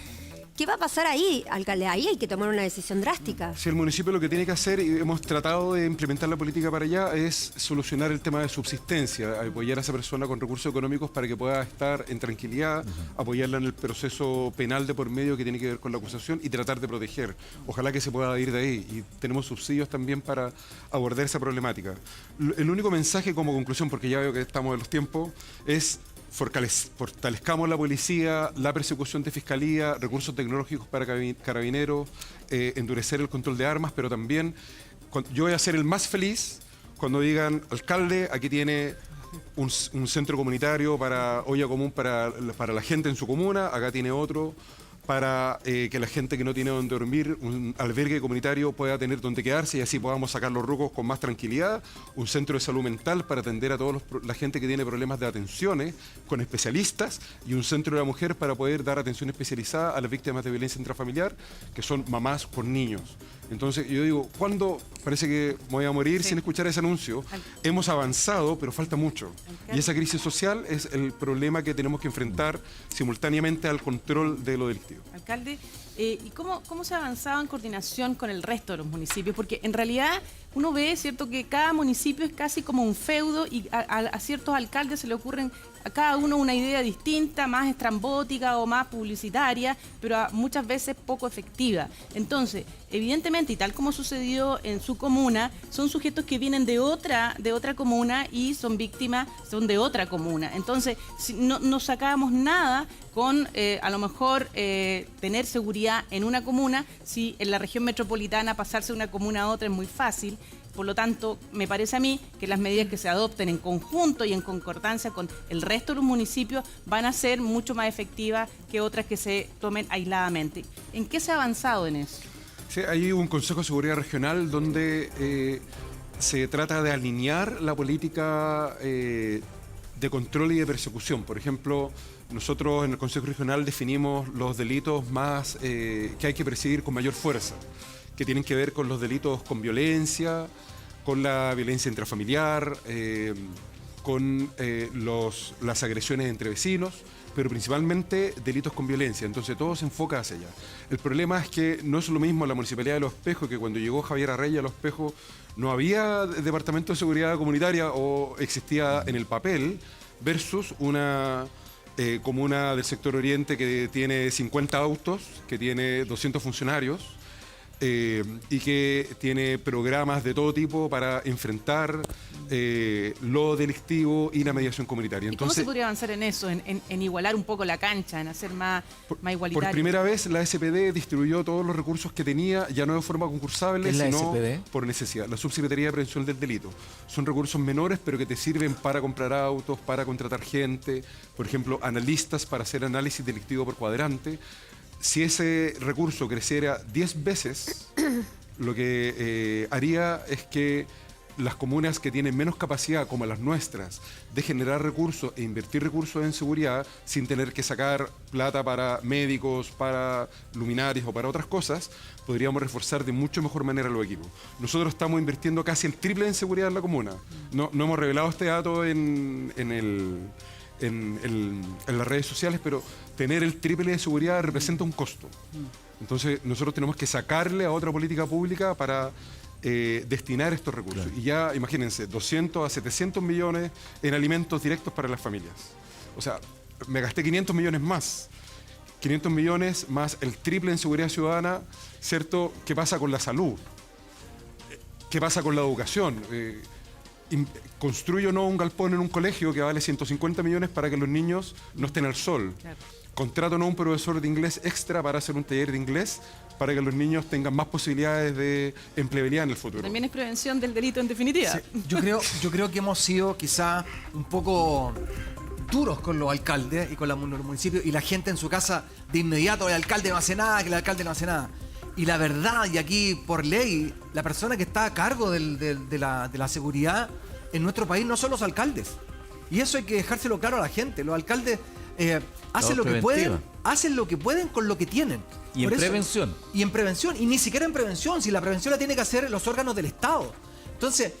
¿Qué va a pasar ahí, alcalde? Ahí hay que tomar una decisión drástica. Si el municipio lo que tiene que hacer, y hemos tratado de implementar la política para allá, es solucionar el tema de subsistencia, apoyar a esa persona con recursos económicos para que pueda estar en tranquilidad, apoyarla en el proceso penal de por medio que tiene que ver con la acusación y tratar de proteger. Ojalá que se pueda ir de ahí, y tenemos subsidios también para abordar esa problemática. El único mensaje como conclusión, porque ya veo que estamos en los tiempos, es: fortalezcamos la policía, la persecución de fiscalía, recursos tecnológicos para carabineros, endurecer el control de armas, pero también yo voy a ser el más feliz cuando digan: alcalde, aquí tiene un centro comunitario para olla común para la gente en su comuna, acá tiene otro para que la gente que no tiene donde dormir, un albergue comunitario, pueda tener donde quedarse y así podamos sacar los rucos con más tranquilidad, un centro de salud mental para atender a toda la gente que tiene problemas de atenciones con especialistas, y un centro de la mujer para poder dar atención especializada a las víctimas de violencia intrafamiliar, que son mamás con niños. Entonces yo digo, ¿cuándo? Parece que me voy a morir sin escuchar ese anuncio. Hemos avanzado, pero falta mucho. Y esa crisis social es el problema que tenemos que enfrentar simultáneamente al control de lo delictivo. Alcalde, ¿y cómo se ha avanzado en coordinación con el resto de los municipios? Porque en realidad uno ve, ¿cierto?, que cada municipio es casi como un feudo y a ciertos alcaldes se le ocurren a cada uno una idea distinta, más estrambótica o más publicitaria, pero muchas veces poco efectiva. Entonces, evidentemente, y tal como sucedió en su comuna, son sujetos que vienen de otra comuna y son víctimas, son de otra comuna. Entonces, si no sacábamos nada con a lo mejor tener seguridad en una comuna, si en la región metropolitana pasarse de una comuna a otra es muy fácil. Por lo tanto, me parece a mí que las medidas que se adopten en conjunto y en concordancia con el resto de los municipios van a ser mucho más efectivas que otras que se tomen aisladamente. ¿En qué se ha avanzado en eso? Sí, hay un Consejo de Seguridad Regional donde se trata de alinear la política de control y de persecución. Por ejemplo, nosotros en el Consejo Regional definimos los delitos más que hay que perseguir con mayor fuerza, que tienen que ver con los delitos con violencia, con la violencia intrafamiliar, con las agresiones entre vecinos, pero principalmente delitos con violencia. Entonces todo se enfoca hacia allá. El problema es que no es lo mismo la Municipalidad de Los Espejos, que cuando llegó Javier Arraya a Los Espejos no había Departamento de Seguridad Comunitaria o existía en el papel, versus una comuna del sector oriente que tiene 50 autos, que tiene 200 funcionarios, y que tiene programas de todo tipo para enfrentar lo delictivo y la mediación comunitaria. Entonces, ¿cómo se podría avanzar en eso, en igualar un poco la cancha, en hacer más igualitario? Por primera vez la SPD distribuyó todos los recursos que tenía, ya no de forma concursable, sino por necesidad. La Subsecretaría de Prevención del Delito. Son recursos menores, pero que te sirven para comprar autos, para contratar gente, por ejemplo, analistas para hacer análisis delictivo por cuadrante. Si ese recurso creciera 10 veces, lo que haría es que las comunas que tienen menos capacidad, como las nuestras, de generar recursos e invertir recursos en seguridad sin tener que sacar plata para médicos, para luminarias o para otras cosas, podríamos reforzar de mucho mejor manera los equipos. Nosotros estamos invirtiendo casi el triple en seguridad en la comuna. No hemos revelado este dato en las redes sociales, pero tener el triple de seguridad representa un costo. Entonces nosotros tenemos que sacarle a otra política pública para destinar estos recursos. Claro. Y ya, imagínense, 200 a 700 millones en alimentos directos para las familias. O sea, me gasté 500 millones más. 500 millones más el triple en seguridad ciudadana, ¿cierto? ¿Qué pasa con la salud? ¿Qué pasa con la educación? Construyo no un galpón en un colegio que vale 150 millones para que los niños no estén al sol. Claro. Contrato no un profesor de inglés extra para hacer un taller de inglés para que los niños tengan más posibilidades de empleabilidad en el futuro. También es prevención del delito en definitiva. Sí, yo creo que hemos sido quizá un poco duros con los alcaldes y con los municipios, y la gente en su casa de inmediato, el alcalde no hace nada, que el alcalde no hace nada. Y la verdad, y aquí por ley, la persona que está a cargo de la seguridad en nuestro país no son los alcaldes. Y eso hay que dejárselo claro a la gente. Los alcaldes hacen lo que pueden con lo que tienen. Y en prevención. Y en prevención. Y ni siquiera en prevención, si la prevención la tienen que hacer los órganos del Estado. Entonces,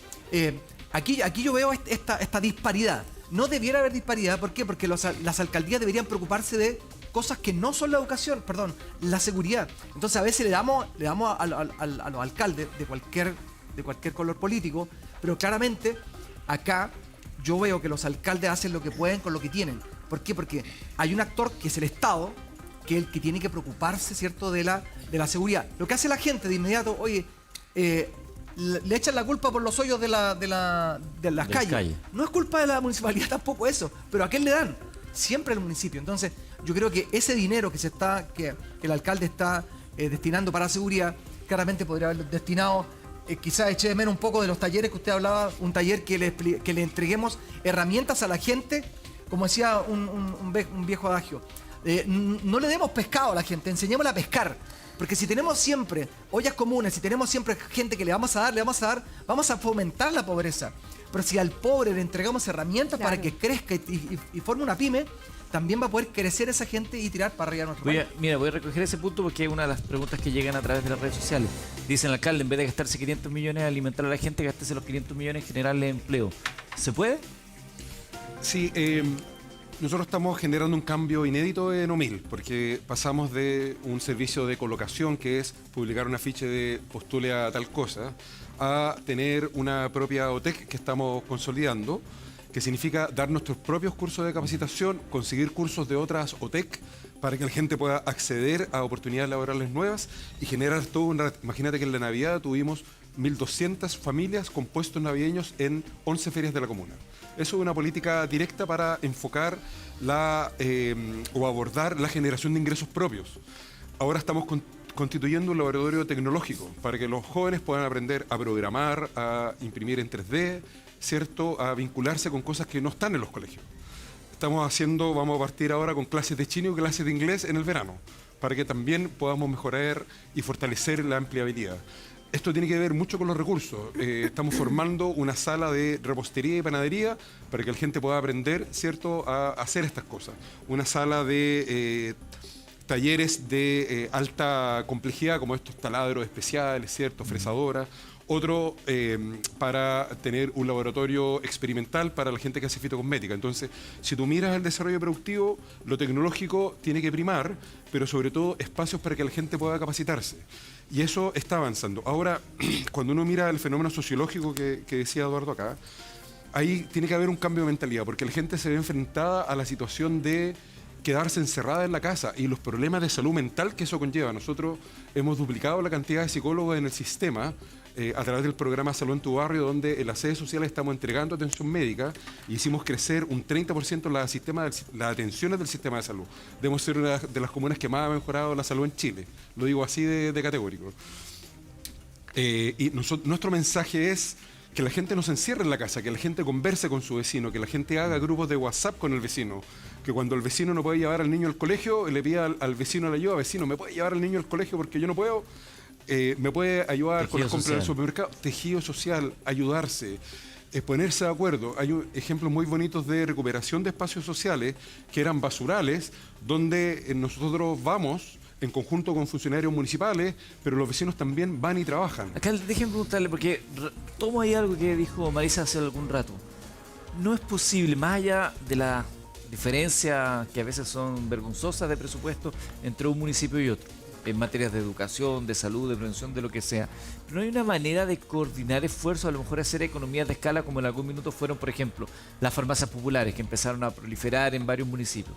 aquí yo veo esta disparidad. No debiera haber disparidad. ¿Por qué? Porque las alcaldías deberían preocuparse de cosas que no son la educación, perdón, la seguridad. Entonces a veces le damos a los alcaldes de cualquier color político, pero claramente acá yo veo que los alcaldes hacen lo que pueden con lo que tienen. ¿Por qué? Porque hay un actor que es el Estado, que es el que tiene que preocuparse, ¿cierto?, de la seguridad. Lo que hace la gente de inmediato, oye, le echan la culpa por los hoyos de las calles. No es culpa de la municipalidad tampoco eso, pero ¿a quién le dan? Siempre al municipio. Entonces, yo creo que ese dinero que el alcalde está destinando para la seguridad, claramente podría haberlo destinado. Quizás eché de menos un poco de los talleres que usted hablaba, un taller que le entreguemos herramientas a la gente, como decía un viejo adagio. No le demos pescado a la gente, enseñémosle a pescar. Porque si tenemos siempre ollas comunes, si tenemos siempre gente que le vamos a dar, vamos a fomentar la pobreza. Pero si al pobre le entregamos herramientas para que crezca y forme una pyme, también va a poder crecer esa gente y tirar para arriba nuestro país. Voy a recoger ese punto porque es una de las preguntas que llegan a través de las redes sociales. Dice el alcalde, en vez de gastarse 500 millones en alimentar a la gente, gástese los 500 millones en generarle empleo. ¿Se puede? Sí, nosotros estamos generando un cambio inédito en OMIL, porque pasamos de un servicio de colocación, que es publicar un afiche de postule a tal cosa, a tener una propia OTEC que estamos consolidando, que significa dar nuestros propios cursos de capacitación, conseguir cursos de otras OTEC para que la gente pueda acceder a oportunidades laborales nuevas y generar todo una... Imagínate que en la Navidad tuvimos 1.200 familias con puestos navideños en 11 ferias de la comuna. Eso es una política directa para enfocar o abordar la generación de ingresos propios. Ahora estamos constituyendo un laboratorio tecnológico para que los jóvenes puedan aprender a programar, a imprimir en 3D, ¿cierto?, a vincularse con cosas que no están en los colegios. Vamos a partir ahora con clases de chino y clases de inglés en el verano, para que también podamos mejorar y fortalecer la empleabilidad. Esto tiene que ver mucho con los recursos. Estamos formando una sala de repostería y panadería para que la gente pueda aprender, ¿cierto?, a hacer estas cosas. Una sala de talleres de alta complejidad, como estos taladros especiales, ¿cierto?, fresadoras. Otro para tener un laboratorio experimental para la gente que hace fitocosmética. Entonces, si tú miras el desarrollo productivo, lo tecnológico tiene que primar, pero sobre todo espacios para que la gente pueda capacitarse. Y eso está avanzando. Ahora, cuando uno mira el fenómeno sociológico que decía Eduardo acá, ahí tiene que haber un cambio de mentalidad, porque la gente se ve enfrentada a la situación de quedarse encerrada en la casa y los problemas de salud mental que eso conlleva. Nosotros hemos duplicado la cantidad de psicólogos en el sistema a través del programa Salud en tu Barrio, donde en las sedes sociales estamos entregando atención médica y hicimos crecer un 30% las atenciones del sistema de salud. Debemos ser una de las comunas que más ha mejorado la salud en Chile. Lo digo así de categórico. Nuestro mensaje es que la gente no se encierre en la casa, que la gente converse con su vecino, que la gente haga grupos de WhatsApp con el vecino, que cuando el vecino no puede llevar al niño al colegio, le pida al vecino la ayuda: vecino, ¿me puede llevar al niño al colegio porque yo no puedo? me puede ayudar con Tejido las compras del social. supermercado. Tejido social, ayudarse, ponerse de acuerdo. Hay ejemplos muy bonitos de recuperación de espacios sociales que eran basurales, donde nosotros vamos en conjunto con funcionarios municipales, pero los vecinos también van y trabajan. Alcalde, déjenme preguntarle, porque tomo ahí algo que dijo Marisa hace algún rato. No es posible, más allá de la diferencia que a veces son vergonzosas de presupuesto entre un municipio y otro, en materias de educación, de salud, de prevención, de lo que sea. Pero no hay una manera de coordinar esfuerzos, a lo mejor hacer economías de escala como en algún minuto fueron, por ejemplo, las farmacias populares que empezaron a proliferar en varios municipios.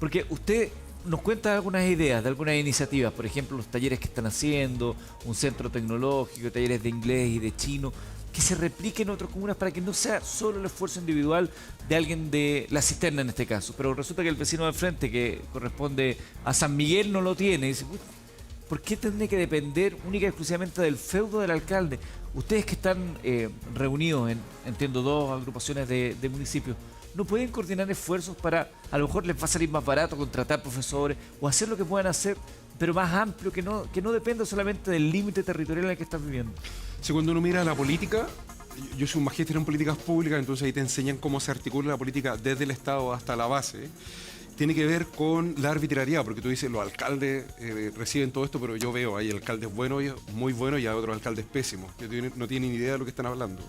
Porque usted nos cuenta algunas ideas de algunas iniciativas, por ejemplo, los talleres que están haciendo, un centro tecnológico, talleres de inglés y de chino, que se repliquen en otras comunas para que no sea solo el esfuerzo individual de alguien de la cisterna en este caso. Pero resulta que el vecino del frente, que corresponde a San Miguel, no lo tiene. Y dice, "Uy, ¿por qué tendría que depender única y exclusivamente del feudo del alcalde?" Ustedes que están reunidos en, entiendo, 2 agrupaciones de municipios, ¿no pueden coordinar esfuerzos para, a lo mejor les va a salir más barato contratar profesores o hacer lo que puedan hacer, pero más amplio, que no dependa solamente del límite territorial en el que están viviendo? Si cuando uno mira la política, yo soy un magíster en políticas públicas, entonces ahí te enseñan cómo se articula la política desde el Estado hasta la base. Tiene que ver con la arbitrariedad, porque tú dices, los alcaldes reciben todo esto, pero yo veo, hay alcaldes buenos, muy buenos, y hay otros alcaldes pésimos, que no tienen idea de lo que están hablando,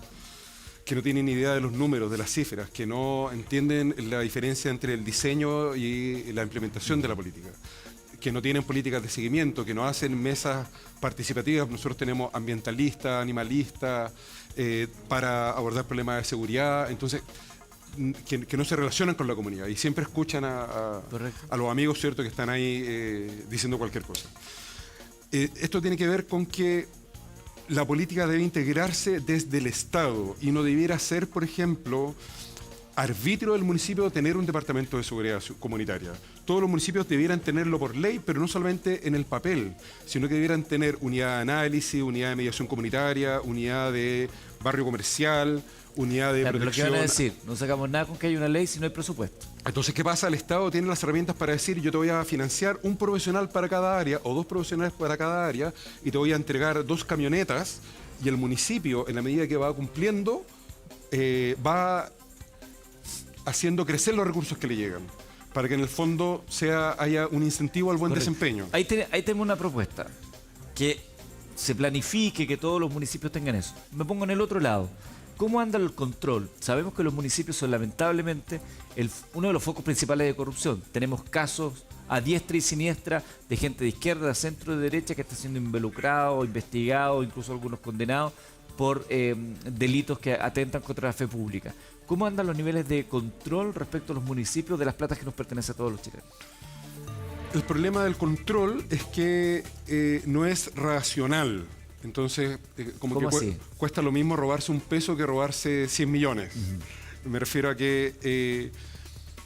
que no tienen idea de los números, de las cifras, que no entienden la diferencia entre el diseño y la implementación de la política, que no tienen políticas de seguimiento, que no hacen mesas participativas. Nosotros tenemos ambientalistas, animalistas, para abordar problemas de seguridad, entonces que no se relacionan con la comunidad y siempre escuchan a los amigos, ¿cierto?, que están ahí diciendo cualquier cosa. Esto tiene que ver con que la política debe integrarse desde el Estado y no debiera ser, por ejemplo, arbitrio del municipio tener un departamento de seguridad comunitaria. Todos los municipios debieran tenerlo por ley, pero no solamente en el papel, sino que debieran tener unidad de análisis, unidad de mediación comunitaria, unidad de barrio comercial, unidad de Claro, protección. lo que van a decir, no sacamos nada con que haya una ley si no hay presupuesto. Entonces, ¿qué pasa? El Estado tiene las herramientas para decir, yo te voy a financiar un profesional para cada área o 2 profesionales para cada área y te voy a entregar 2 camionetas, y el municipio, en la medida que va cumpliendo, va haciendo crecer los recursos que le llegan, para que en el fondo haya un incentivo al buen Correcto. desempeño. Ahí tengo una propuesta, que se planifique, que todos los municipios tengan eso. Me pongo en el otro lado. ¿Cómo anda el control? Sabemos que los municipios son lamentablemente uno de los focos principales de corrupción. Tenemos casos a diestra y siniestra de gente de izquierda, de centro, de derecha que está siendo involucrado, investigado, incluso algunos condenados por delitos que atentan contra la fe pública. ¿Cómo andan los niveles de control respecto a los municipios de las platas que nos pertenecen a todos los chilenos? El problema del control es que no es racional. Entonces, como que cuesta lo mismo robarse un peso que robarse 100 millones. Me refiero a que,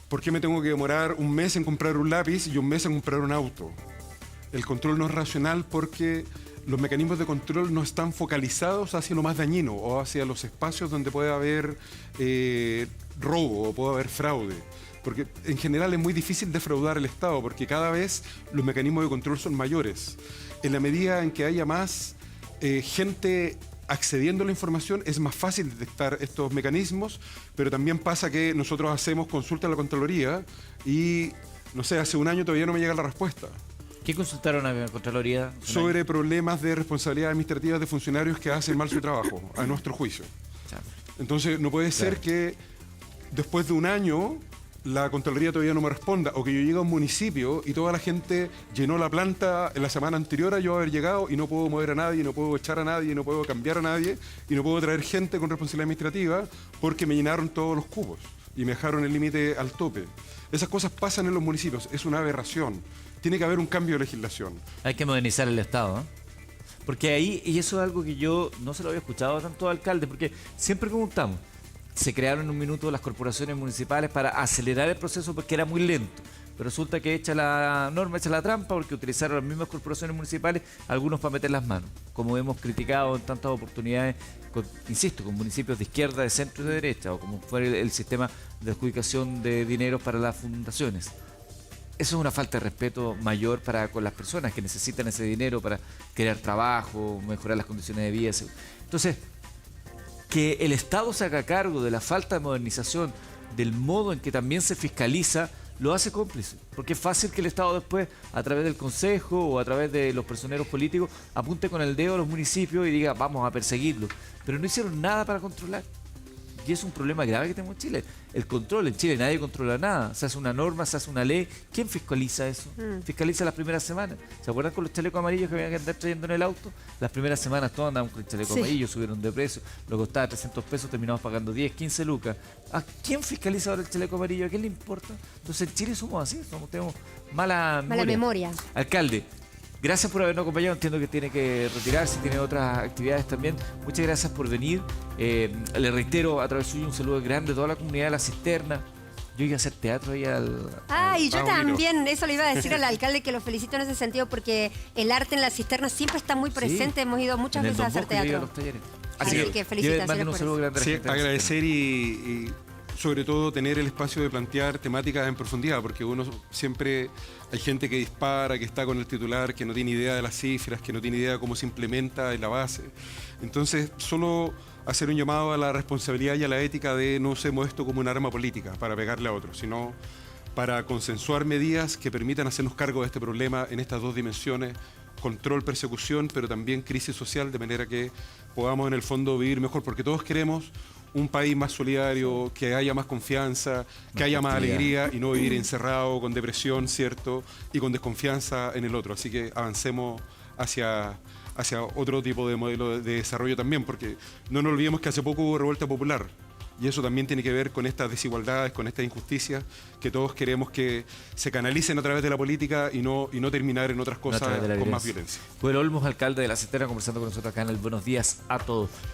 ¿por qué me tengo que demorar un mes en comprar un lápiz y un mes en comprar un auto? El control no es racional porque los mecanismos de control no están focalizados hacia lo más dañino o hacia los espacios donde puede haber robo o puede haber fraude. Porque en general es muy difícil defraudar el Estado porque cada vez los mecanismos de control son mayores. En la medida en que haya más gente accediendo a la información, es más fácil detectar estos mecanismos, pero también pasa que nosotros hacemos consulta a la Contraloría y, no sé, hace un año todavía no me llega la respuesta. ¿Qué consultaron a la Contraloría? Sobre problemas de responsabilidad administrativa de funcionarios que hacen mal su trabajo, a nuestro juicio. Entonces, no puede ser que después de un año la Contraloría todavía no me responda, o que yo llegue a un municipio y toda la gente llenó la planta en la semana anterior a yo haber llegado y no puedo mover a nadie, no puedo echar a nadie, no puedo cambiar a nadie y no puedo traer gente con responsabilidad administrativa porque me llenaron todos los cubos y me dejaron el límite al tope. Esas cosas pasan en los municipios, es una aberración. Tiene que haber un cambio de legislación. Hay que modernizar el Estado, ¿eh? Porque ahí, y eso es algo que yo no se lo había escuchado a tanto alcalde, porque siempre preguntamos, se crearon en un minuto las corporaciones municipales para acelerar el proceso porque era muy lento. Pero resulta que echa la norma, echa la trampa, porque utilizaron las mismas corporaciones municipales, algunos para meter las manos. Como hemos criticado en tantas oportunidades, insisto, con municipios de izquierda, de centro y de derecha, o como fue el sistema de adjudicación de dinero para las fundaciones. eso es una falta de respeto mayor para con las personas que necesitan ese dinero para crear trabajo, mejorar las condiciones de vida. Entonces, que el Estado se haga cargo de la falta de modernización, del modo en que también se fiscaliza, lo hace cómplice. Porque es fácil que el Estado después, a través del Consejo o a través de los personeros políticos, apunte con el dedo a los municipios y diga, vamos a perseguirlos. Pero no hicieron nada para controlar. Y es un problema grave que tenemos en Chile. El control, en Chile nadie controla nada. Se hace una norma, se hace una ley. ¿Quién fiscaliza eso? Fiscaliza las primeras semanas. ¿Se acuerdan con los chalecos amarillos que habían que andar trayendo en el auto? Las primeras semanas todos andaban con el chaleco amarillo, subieron de precio. Lo costaba 300 pesos, terminamos pagando 10, 15 lucas. ¿A quién fiscaliza ahora el chaleco amarillo? ¿A quién le importa? Entonces en Chile somos así, tenemos mala memoria. Alcalde, gracias por habernos acompañado. Entiendo que tiene que retirarse, tiene otras actividades también. Muchas gracias por venir. Le reitero a través suyo un saludo grande a toda la comunidad de La Cisterna. Yo iba a hacer teatro ahí Y yo también, eso le iba a decir al alcalde, que lo felicito en ese sentido, porque el arte en La Cisterna siempre está muy presente. Hemos ido muchas veces a hacer teatro. Así que felicitaciones por eso. Sí, agradecer y sobre todo tener el espacio de plantear temáticas en profundidad, porque uno siempre, hay gente que dispara, que está con el titular, que no tiene idea de las cifras, que no tiene idea de cómo se implementa en la base. Entonces, solo hacer un llamado a la responsabilidad y a la ética de no usemos esto como un arma política para pegarle a otros, sino para consensuar medidas que permitan hacernos cargo de este problema en estas dos dimensiones: control, persecución, pero también crisis social, de manera que podamos en el fondo vivir mejor, porque todos queremos un país más solidario, que haya más confianza, que haya más alegría y no vivir encerrado con depresión, ¿cierto? Y con desconfianza en el otro. Así que avancemos hacia otro tipo de modelo de desarrollo también, porque no nos olvidemos que hace poco hubo revuelta popular. Y eso también tiene que ver con estas desigualdades, con estas injusticias que todos queremos que se canalicen a través de la política y no terminar en otras cosas con más violencia. Joel Olmos, alcalde de La Cisterna, conversando con nosotros acá en el Buenos Días a Todos.